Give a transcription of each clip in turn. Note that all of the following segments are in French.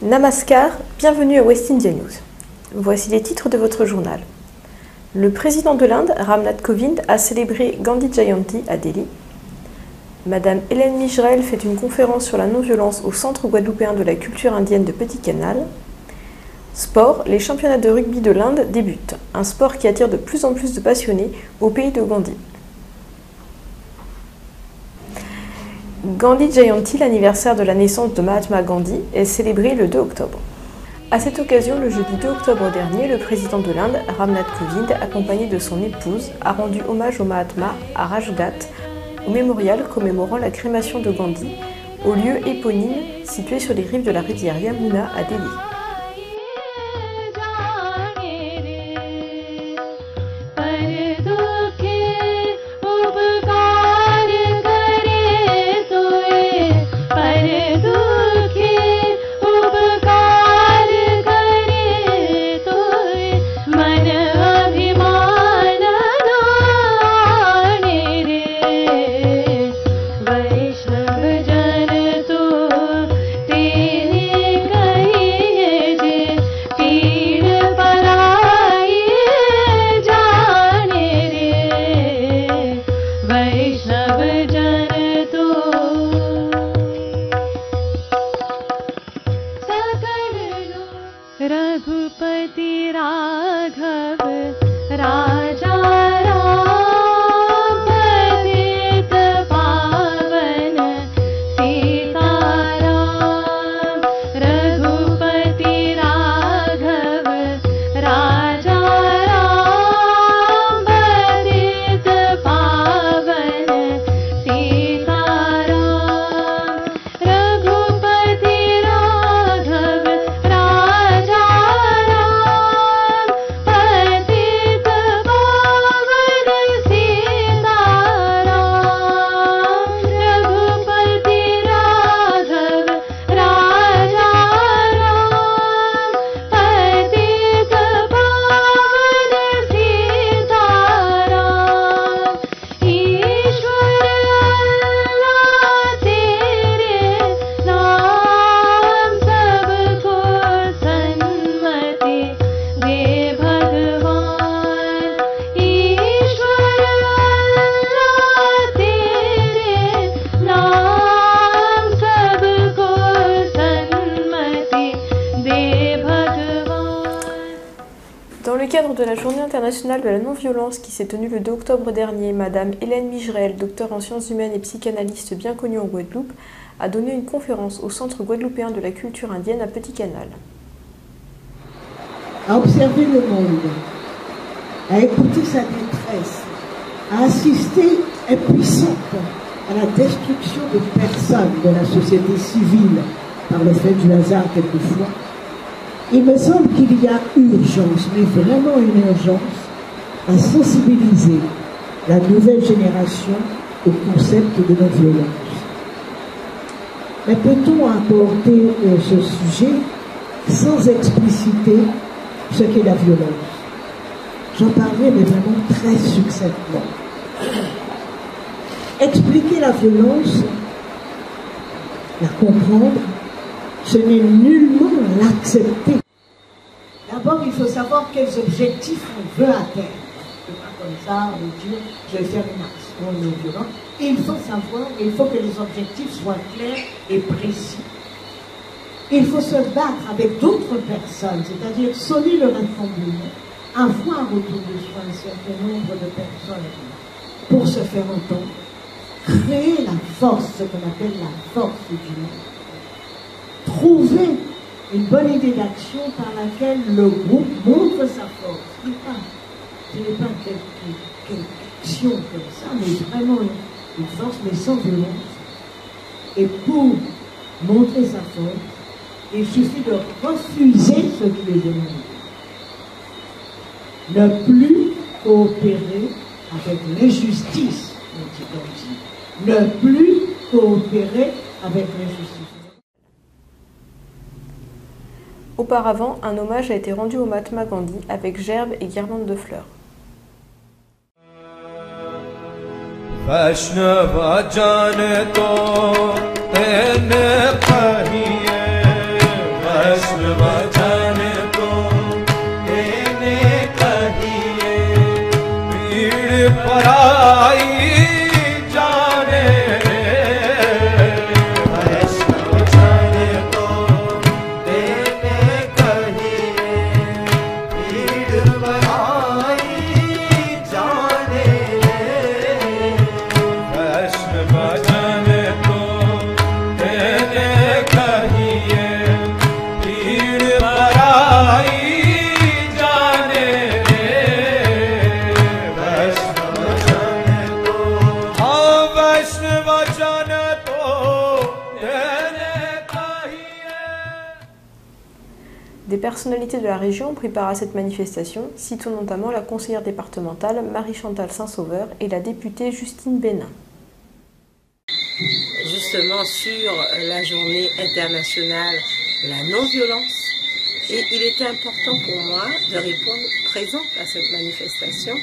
Namaskar, bienvenue à West India News. Voici les titres de votre journal. Le président de l'Inde, Ramnath Kovind, a célébré Gandhi Jayanti à Delhi. Madame Hélène Mijrel fait une conférence sur la non-violence au Centre guadeloupéen de la culture indienne de Petit Canal. Sport, les championnats de rugby de l'Inde débutent, un sport qui attire de plus en plus de passionnés au pays de Gandhi. Gandhi Jayanti, l'anniversaire de la naissance de Mahatma Gandhi, est célébré le 2 octobre. À cette occasion, le jeudi 2 octobre dernier, le président de l'Inde, Ramnath Kovind, accompagné de son épouse, a rendu hommage au Mahatma à Rajghat, au mémorial commémorant la crémation de Gandhi, au lieu éponyme situé sur les rives de la rivière Yamuna à Delhi. रघुपति राघव राजा राम पतित पावन सीताराम रघुपति राघव राजा राम पतित पावन सीताराम रघुपति Raghav Dans le cadre de la Journée internationale de la non-violence qui s'est tenue le 2 octobre dernier, Madame Hélène Mijrel, docteure en sciences humaines et psychanalyste bien connue en Guadeloupe, a donné une conférence au Centre guadeloupéen de la culture indienne à Petit Canal. À observer le monde, à écouter sa détresse, à assister impuissante à la destruction de personnes de la société civile par le fait du hasard quelquefois, il me semble qu'il y a urgence, mais vraiment une urgence, à sensibiliser la nouvelle génération au concept de non-violence. Mais peut-on aborder ce sujet sans expliciter ce qu'est la violence? J'en parlerai, mais vraiment très succinctement. Expliquer la violence, la comprendre, ce n'est nullement l'accepter. D'abord, il faut savoir quels objectifs on veut atteindre. C'est pas comme ça, on veut dire, je vais faire une action non violente. Il faut savoir, il faut que les objectifs soient clairs et précis. Il faut se battre avec d'autres personnes, c'est-à-dire sonner le rassemblement, avoir autour de soi un certain nombre de personnes pour se faire entendre, créer la force, ce qu'on appelle la force du monde. Trouver une bonne idée d'action par laquelle le groupe montre sa force. Ce n'est pas quelque action comme ça, mais vraiment une force, mais sans violence. Et pour montrer sa force, il suffit de refuser ce qui est demandé. Ne plus coopérer avec l'injustice, dit Gandhi. Ne plus coopérer avec l'injustice. Auparavant, un hommage a été rendu au Mahatma Gandhi avec gerbes et guirlandes de fleurs. वैष्णव जन तो तेने कहिए Des personnalités de la région ont pris part à cette manifestation, citons notamment la conseillère départementale Marie-Chantal Saint-Sauveur et la députée Justine Bénin. Justement sur la journée internationale de la non-violence. Et il était important pour moi de répondre présente à cette manifestation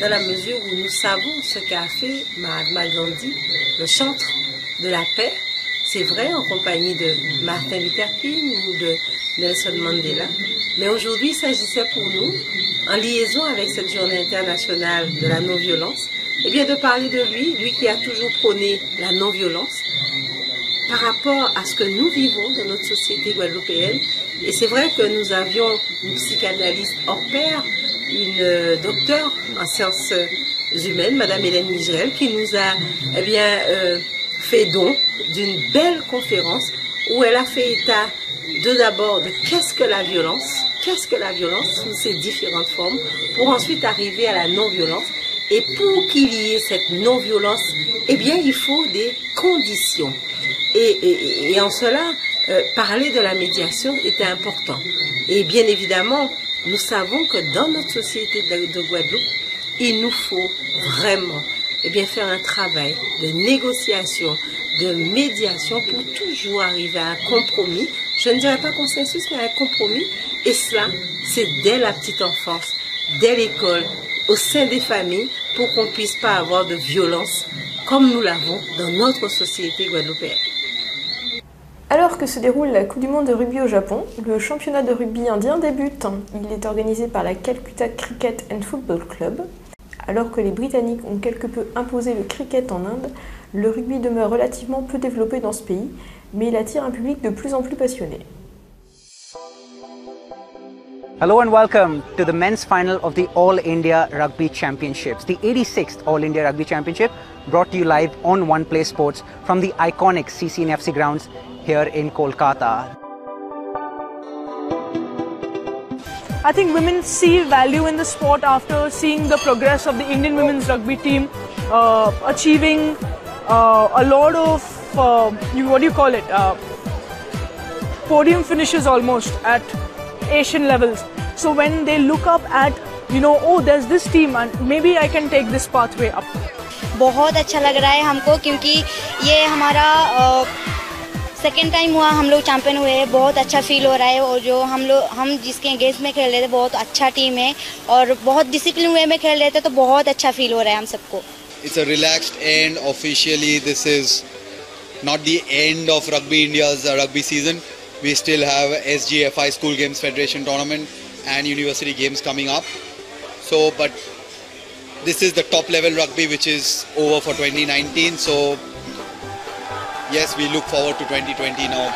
dans la mesure où nous savons ce qu'a fait Mahatma Gandhi, le chantre de la paix. C'est vrai, en compagnie de Martin Luther King ou de Nelson Mandela. Mais aujourd'hui, il s'agissait pour nous, en liaison avec cette journée internationale de la non-violence, eh bien de parler de lui qui a toujours prôné la non-violence, par rapport à ce que nous vivons dans notre société guadeloupéenne. Et c'est vrai que nous avions une psychanalyste hors pair, une docteure en sciences humaines, Madame Hélène Migerel, qui nous a fait don d'une belle conférence où elle a fait état d'abord de qu'est-ce que la violence sous ses différentes formes, pour ensuite arriver à la non-violence. Et pour qu'il y ait cette non-violence, eh bien il faut des conditions. Et en cela, parler de la médiation était important. Et bien évidemment, nous savons que dans notre société de Guadeloupe, il nous faut vraiment faire un travail de négociation, de médiation pour toujours arriver à un compromis. Je ne dirais pas consensus, mais un compromis. Et cela, c'est dès la petite enfance, dès l'école, au sein des familles, pour qu'on ne puisse pas avoir de violence comme nous l'avons dans notre société guadeloupéenne. Alors que se déroule la Coupe du Monde de rugby au Japon, le championnat de rugby indien débute. Il est organisé par la Calcutta Cricket and Football Club. Alors que les Britanniques ont quelque peu imposé le cricket en Inde, le rugby demeure relativement peu développé dans ce pays, mais il attire un public de plus en plus passionné. Hello and welcome to the men's final of the All India Rugby Championships, the 86th All India Rugby Championship, brought to you live on One Play Sports from the iconic CCNFC grounds here in Kolkata. I think women see value in the sport after seeing the progress of the Indian women's rugby team achieving a lot of, podium finishes almost at Asian levels. So when they look up at, oh, there's this team and maybe I can take this pathway up. बहुत अच्छा लग रहा है हमको क्योंकि ये हमारा second time हुआ हम लोग चैंपियन हुए हैं। बहुत अच्छा फील हो रहा है और जो हम जिसके अगेंस्ट में खेल रहे थे बहुत अच्छा टीम है और बहुत डिसिप्लिन वे में खेल रहे थे तो बहुत अच्छा फील हो रहा है हम सबको। It's a relaxed end. Officially, this is not the end of Rugby India's rugby season. We still have SGFI School Games Federation tournament and University Games coming up. So, but this is the top level rugby which is over for 2019. So, yes, we look forward to 2020 now.